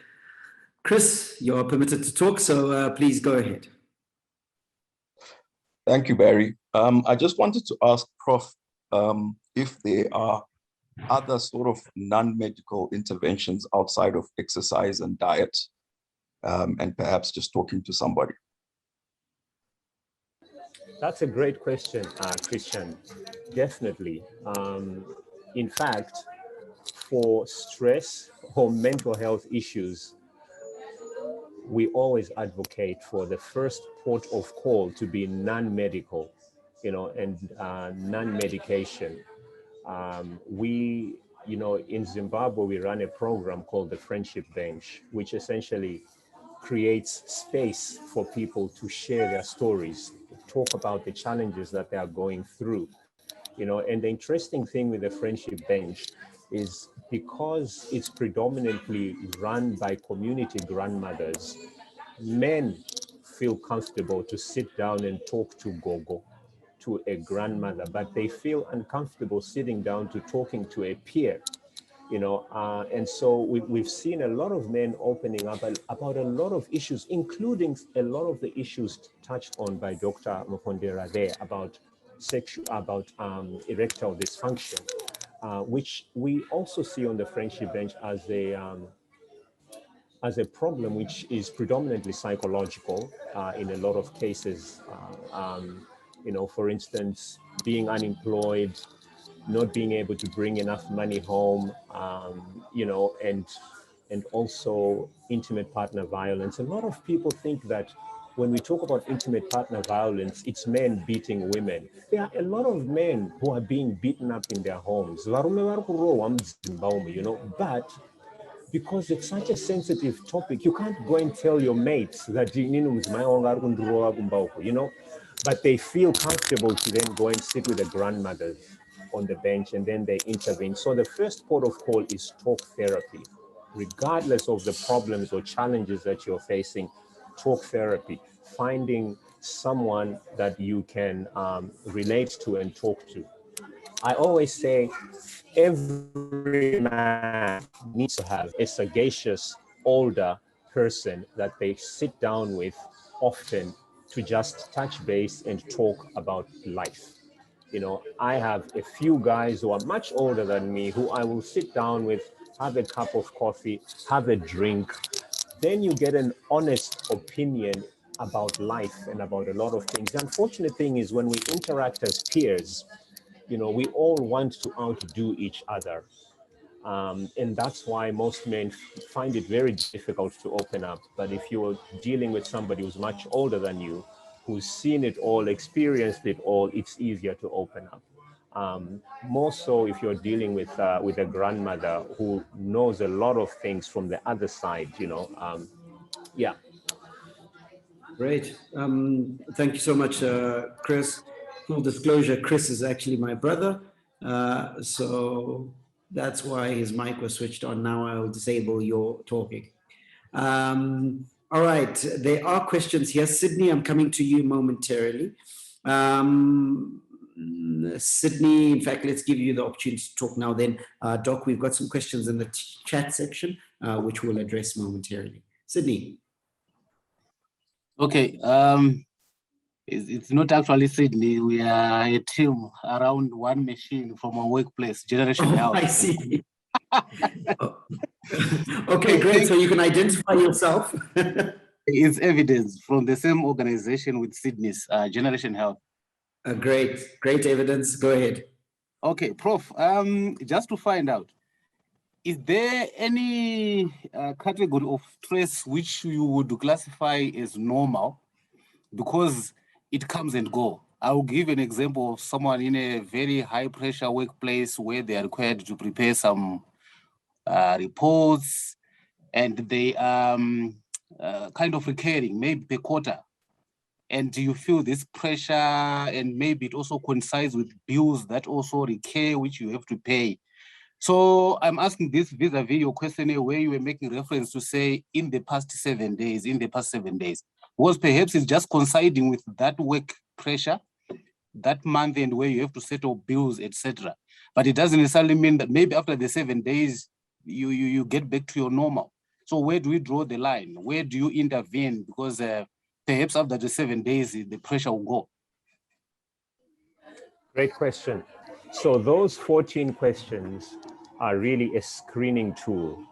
Chris, you're permitted to talk, so please go ahead. Thank you, Barry. I just wanted to ask Prof if there are other sort of non-medical interventions outside of exercise and diet, and perhaps just talking to somebody. That's a great question, Christian. Definitely. In fact, for stress or mental health issues, we always advocate for the first port of call to be non-medical, you know, and non-medication. We, you know, in Zimbabwe, we run a program called the Friendship Bench, which essentially creates space for people to share their stories, talk about the challenges that they are going through, you know. And the interesting thing with the Friendship Bench is because it's predominantly run by community grandmothers, men feel comfortable to sit down and talk to Gogo, to a grandmother, but they feel uncomfortable sitting down to talking to a peer, you know. And so we've seen a lot of men opening up about a lot of issues, including a lot of the issues touched on by Dr. Mapondera there about erectile dysfunction, which we also see on the Friendship Bench as a problem which is predominantly psychological in a lot of cases. You know, for instance, being unemployed, not being able to bring enough money home, you know, and and also intimate partner violence. A lot of people think that when we talk about intimate partner violence, it's men beating women. There are a lot of men who are being beaten up in their homes, you know, but because it's such a sensitive topic, you can't go and tell your mates that, you know, but they feel comfortable to then go and sit with the grandmothers on the bench and then they intervene. So the first port of call is talk therapy. Regardless of the problems or challenges that you're facing, talk therapy, finding someone that you can relate to and talk to. I always say every man needs to have a sagacious older person that they sit down with often to just touch base and talk about life. You know, I have a few guys who are much older than me who I will sit down with, have a cup of coffee, have a drink. Then you get an honest opinion about life and about a lot of things. The unfortunate thing is when we interact as peers, you know, we all want to outdo each other. And that's why most men find it very difficult to open up. But if you're dealing with somebody who's much older than you, who's seen it all, experienced it all, it's easier to open up. More so if you're dealing with a grandmother who knows a lot of things from the other side, you know. Yeah. Great. Thank you so much, Chris. Full disclosure, Chris is actually my brother. So that's why his mic was switched on. Now I'll disable your talking. All right, there are questions here. Sydney, I'm coming to you momentarily. Sydney, in fact, let's give you the opportunity to talk now then. Doc, we've got some questions in the chat section, which we'll address momentarily. Sydney. Okay, it's not actually Sydney. We are a team around one machine from our workplace, Generation Health. I see. Okay, great. So you can identify yourself. It's evidence from the same organization with Sydney's Generation Health. Great evidence. Go ahead. Okay, Prof. Just to find out, is there any category of stress which you would classify as normal because it comes and go? I'll give an example of someone in a very high pressure workplace where they are required to prepare some reports and they kind of recurring, maybe per quarter. And you feel this pressure and maybe it also coincides with bills that also recur, which you have to pay. So I'm asking this vis-a-vis your questionnaire where you were making reference to say in the past 7 days, was perhaps it's just coinciding with that work pressure, that month and where you have to settle bills, etc. But it doesn't necessarily mean that maybe after the 7 days, you get back to your normal. So where do we draw the line? Where do you intervene? Because perhaps after the 7 days, the pressure will go. Great question. So those 14 questions are really a screening tool.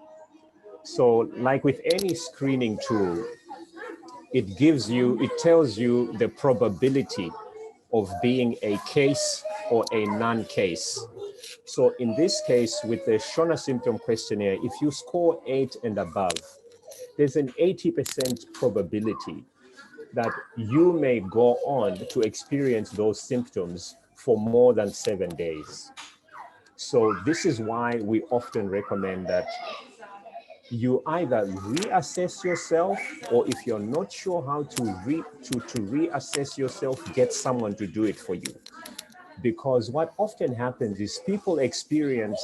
So like with any screening tool, it tells you the probability of being a case or a non-case. So in this case, with the Shona symptom questionnaire, if you score 8 and above, there's an 80% probability that you may go on to experience those symptoms for more than 7 days. So this is why we often recommend that you either reassess yourself, or if you're not sure how to reassess yourself, get someone to do it for you. Because what often happens is people experience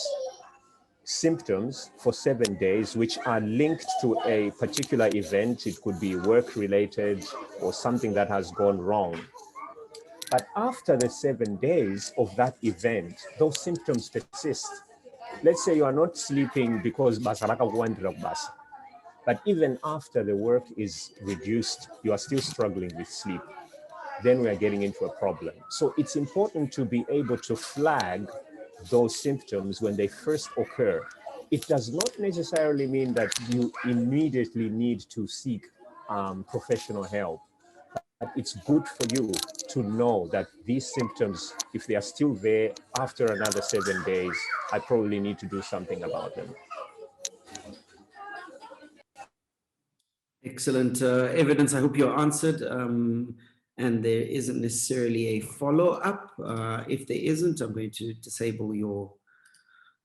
symptoms for 7 days, which are linked to a particular event. It could be work-related or something that has gone wrong. But after the 7 days of that event, those symptoms persist. Let's say you are not sleeping because but even after the work is reduced, you are still struggling with sleep. Then we are getting into a problem. So it's important to be able to flag those symptoms when they first occur. It does not necessarily mean that you immediately need to seek professional help. But it's good for you to know that these symptoms, if they are still there after another 7 days, I probably need to do something about them. Excellent evidence. I hope you're answered. And there isn't necessarily a follow-up. If there isn't, I'm going to disable your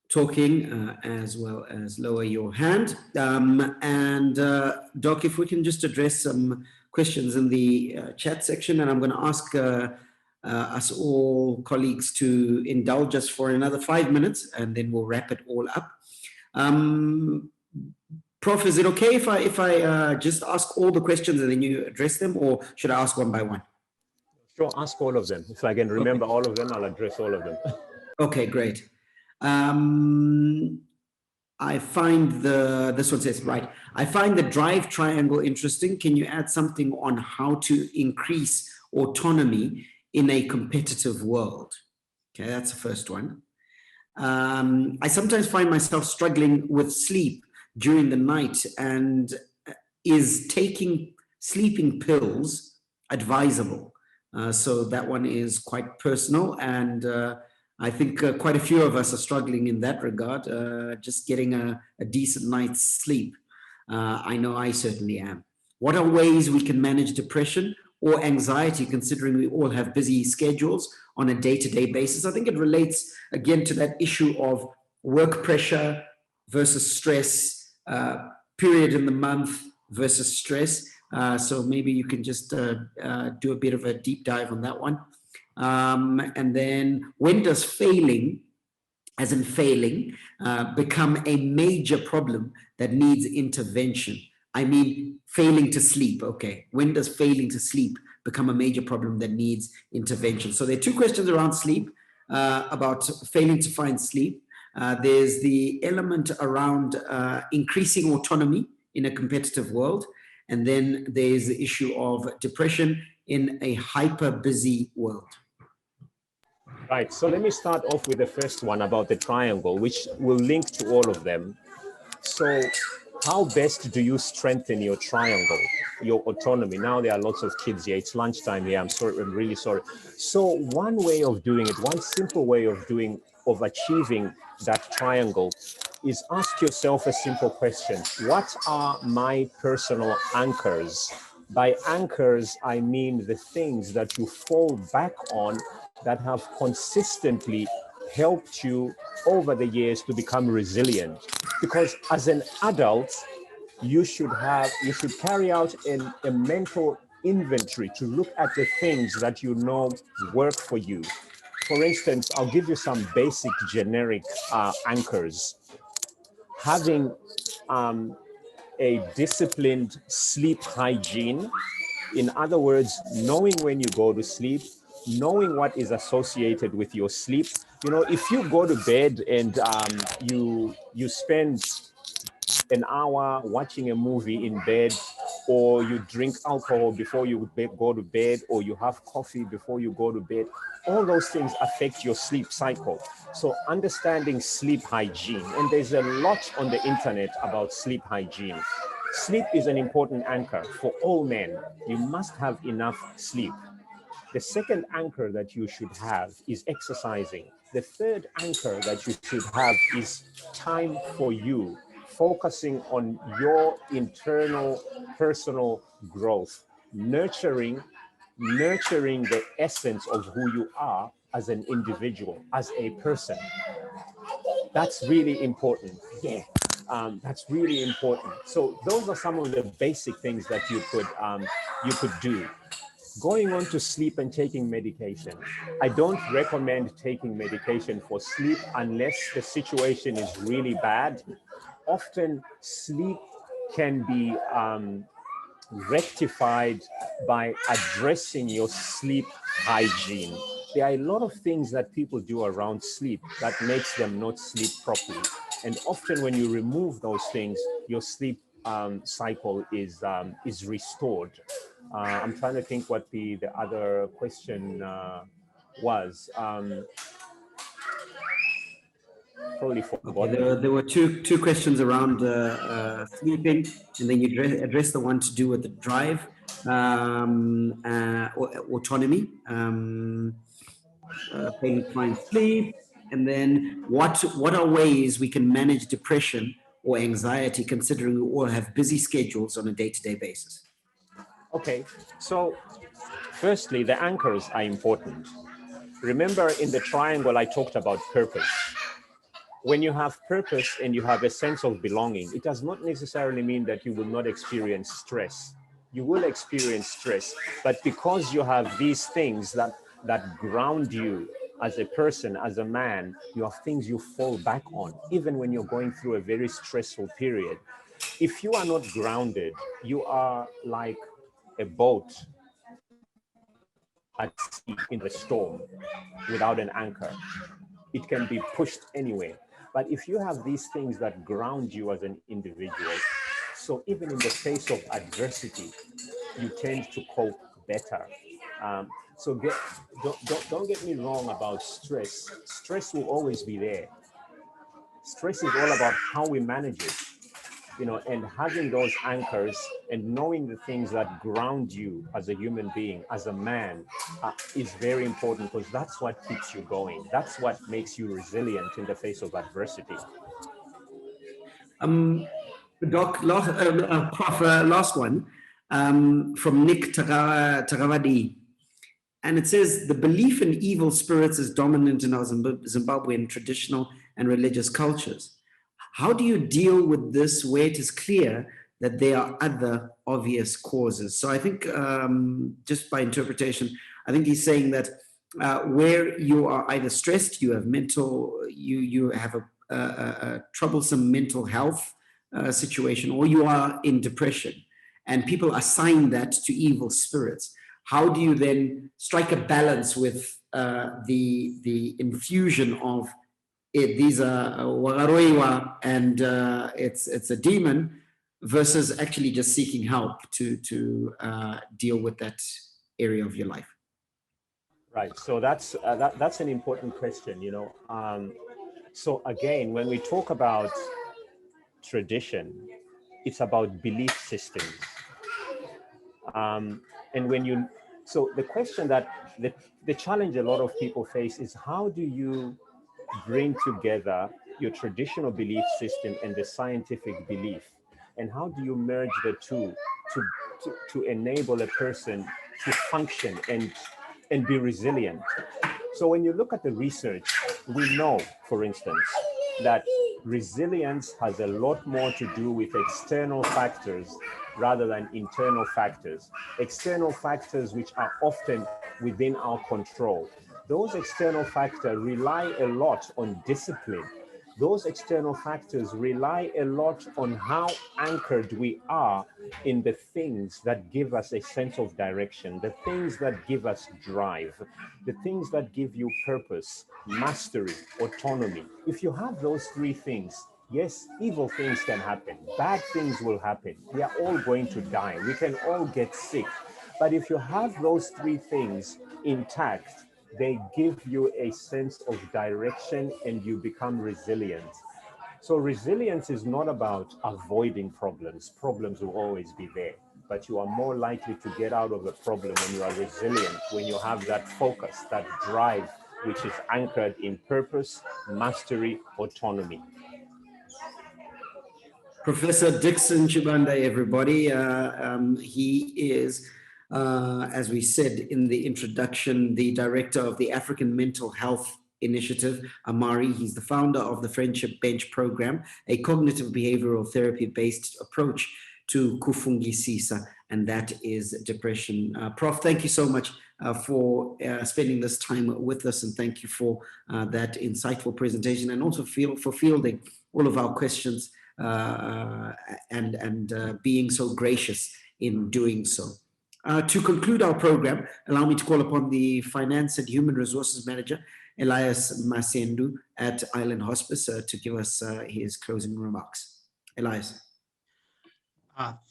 talking as well as lower your hand. Doc, if we can just address some questions in the chat section, and I'm going to ask us all colleagues to indulge us for another 5 minutes, and then we'll wrap it all up. Prof, is it okay if I just ask all the questions and then you address them, or should I ask one by one? Sure, ask all of them. If I can remember all of them, I'll address all of them. Okay, great. I find this one says, right, I find the drive triangle interesting. Can you add something on how to increase autonomy in a competitive world? Okay, that's the first one. I sometimes find myself struggling with sleep during the night, and is taking sleeping pills advisable? So that one is quite personal, and I think quite a few of us are struggling in that regard, just getting a decent night's sleep. I know I certainly am. What are ways we can manage depression or anxiety, considering we all have busy schedules on a day-to-day basis? I think it relates again to that issue of work pressure versus stress, period in the month versus stress. So maybe you can just do a bit of a deep dive on that one. And then, when does failing, as in failing, become a major problem that needs intervention? I mean, failing to sleep. Okay. When does failing to sleep become a major problem that needs intervention? So there are two questions around sleep, about failing to find sleep. There's the element around increasing autonomy in a competitive world. And then there's the issue of depression in a hyper busy world. Right, so let me start off with the first one about the triangle, which will link to all of them. So how best do you strengthen your triangle, your autonomy? Now there are lots of kids here, it's lunchtime here, I'm sorry, I'm really sorry. So one way of doing it, one simple way of achieving that triangle is ask yourself a simple question. What are my personal anchors? By anchors, I mean the things that you fall back on that have consistently helped you over the years to become resilient. Because as an adult, you should carry out a mental inventory to look at the things that you know work for you. For instance, I'll give you some basic generic anchors. Having a disciplined sleep hygiene. In other words, knowing when you go to sleep, knowing what is associated with your sleep. You know, if you go to bed and you spend an hour watching a movie in bed, or you drink alcohol before you go to bed, or you have coffee before you go to bed, all those things affect your sleep cycle. So understanding sleep hygiene, and there's a lot on the internet about sleep hygiene. Sleep is an important anchor for all men. You must have enough sleep. The second anchor that you should have is exercising. The third anchor that you should have is time for you, focusing on your internal personal growth, nurturing the essence of who you are as an individual, as a person. That's really important. Yeah, that's really important. So those are some of the basic things that you could do. Going on to sleep and taking medication. I don't recommend taking medication for sleep unless the situation is really bad. Often sleep can be rectified by addressing your sleep hygiene. There are a lot of things that people do around sleep that makes them not sleep properly. And often when you remove those things, your sleep cycle is restored. I'm trying to think what the other question was. Probably forgot. Okay, there were two questions around sleeping, and then you address the one to do with the drive, autonomy, failing to find sleep, and then what are ways we can manage depression or anxiety, considering we all have busy schedules on a day-to-day basis? Okay, so firstly, the anchors are important. Remember in the triangle, I talked about purpose. When you have purpose and you have a sense of belonging, it does not necessarily mean that you will not experience stress. You will experience stress, but because you have these things that ground you as a person, as a man, you have things you fall back on, even when you're going through a very stressful period. If you are not grounded, you are like a boat at sea in the storm without an anchor. It can be pushed anywhere. But if you have these things that ground you as an individual, so even in the face of adversity, you tend to cope better. So don't get me wrong about stress. Stress will always be there. Stress is all about how we manage it, you know, and having those anchors and knowing the things that ground you as a human being, as a man, is very important, because that's what keeps you going. That's what makes you resilient in the face of adversity. Doc, Prof, last one from Nick Tagavadi. And it says, the belief in evil spirits is dominant in our Zimbabwean traditional and religious cultures. How do you deal with this where it is clear that there are other obvious causes? So I think just by interpretation, I think he's saying that where you are either stressed, you have you have a troublesome mental health situation, or you are in depression, and people assign that to evil spirits. How do you then strike a balance with the infusion of these are wagaroiwa and it's a demon, versus actually just seeking help to deal with that area of your life? Right. So that's an important question. You know, so again, when we talk about tradition, it's about belief systems. And when you, so the question that the challenge a lot of people face is, how do you bring together your traditional belief system and the scientific belief, and how do you merge the two to enable a person to function and be resilient? So when you look at the research, we know, for instance, that resilience has a lot more to do with external factors rather than internal factors. External factors which are often within our control. Those external factors rely a lot on discipline. Those external factors rely a lot on how anchored we are in the things that give us a sense of direction, the things that give us drive, the things that give you purpose, mastery, autonomy. If you have those three things, yes, evil things can happen, bad things will happen. We are all going to die. We can all get sick. But if you have those three things intact, they give you a sense of direction and you become resilient. So resilience is not about avoiding problems. Problems will always be there, but you are more likely to get out of a problem when you are resilient, when you have that focus, that drive, which is anchored in purpose, mastery, autonomy. Professor Dixon Chibanda, everybody. He is, as we said in the introduction, the director of the African Mental Health Initiative, AMARI. He's the founder of the Friendship Bench program, a cognitive behavioral therapy-based approach to kufungisisa, and that is depression. Prof, thank you so much for spending this time with us, and thank you for that insightful presentation, and also for fielding all of our questions and being so gracious in doing so. To conclude our program, allow me to call upon the Finance and Human Resources Manager, Elias Masendu at Island Hospice, to give us his closing remarks. Elias.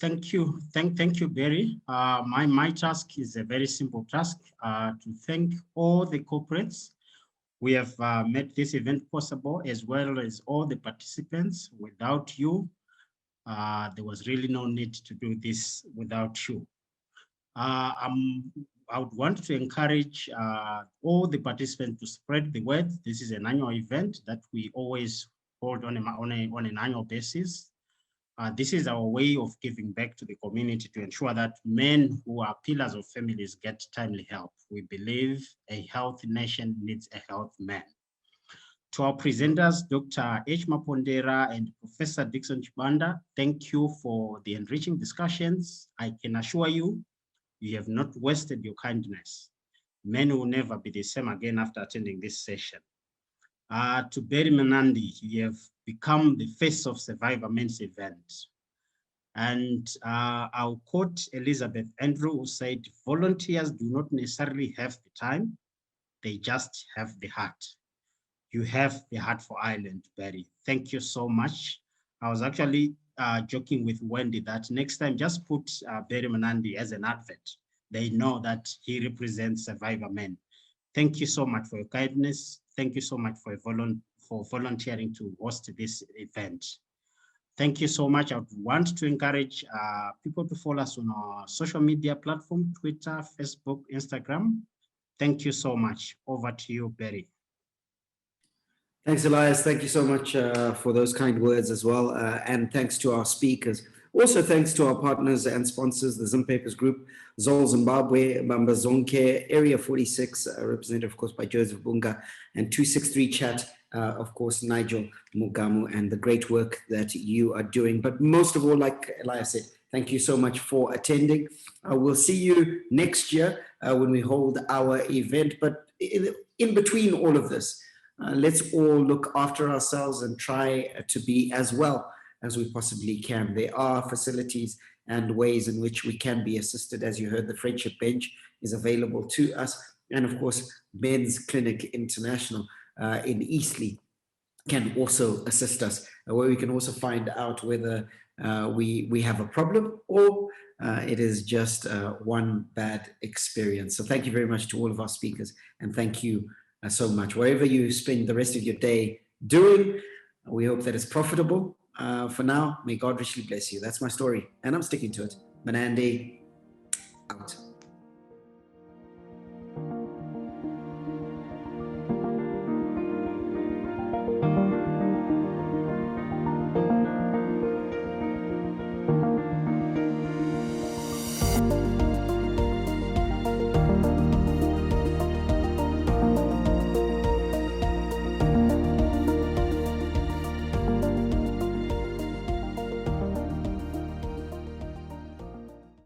Thank you. Thank you, Barry. My task is a very simple task, to thank all the corporates. We have made this event possible, as well as all the participants. Without you, there was really no need to do this without you. I would want to encourage all the participants to spread the word. This is an annual event that we always hold on an annual basis. This is our way of giving back to the community to ensure that men who are pillars of families get timely help. We believe a healthy nation needs a healthy man. To our presenters, Dr. H. Mapondera and Professor Dixon Chibanda, thank you for the enriching discussions. I can assure you, you have not wasted your kindness. Men will never be the same again after attending this session. To Barry Menandi, you have become the face of Survivor Men's event. And I'll quote Elizabeth Andrew, who said, volunteers do not necessarily have the time, they just have the heart. You have the heart for Ireland, Barry. Thank you so much. I was actually joking with Wendy that next time just put Barry Menandi as an advert. They know that he represents Survivor Men. Thank you so much for your kindness. Thank you so much for volunteering to host this event. Thank you so much. I want to encourage people to follow us on our social media platform, Twitter, Facebook, Instagram. Thank you so much. Over to you, Barry. Thanks, Elias. Thank you so much for those kind words as well. And thanks to our speakers. Also, thanks to our partners and sponsors, the Zim Papers Group, Zol Zimbabwe, Bamba Zonke, Area 46, represented, of course, by Joseph Bunga, and 263 Chat, of course, Nigel Mugamu, and the great work that you are doing. But most of all, like Elias said, thank you so much for attending. We'll see you next year when we hold our event. But in between all of this, let's all look after ourselves and try to be as well as we possibly can. There are facilities and ways in which we can be assisted. As you heard, the Friendship Bench is available to us. And of course, Men's Clinic International in Eastleigh can also assist us, where we can also find out whether we have a problem or it is just one bad experience. So thank you very much to all of our speakers, and thank you so much. Wherever you spend the rest of your day doing, we hope that it's profitable. For now, may God richly bless you. That's my story, and I'm sticking to it. Menandi, out.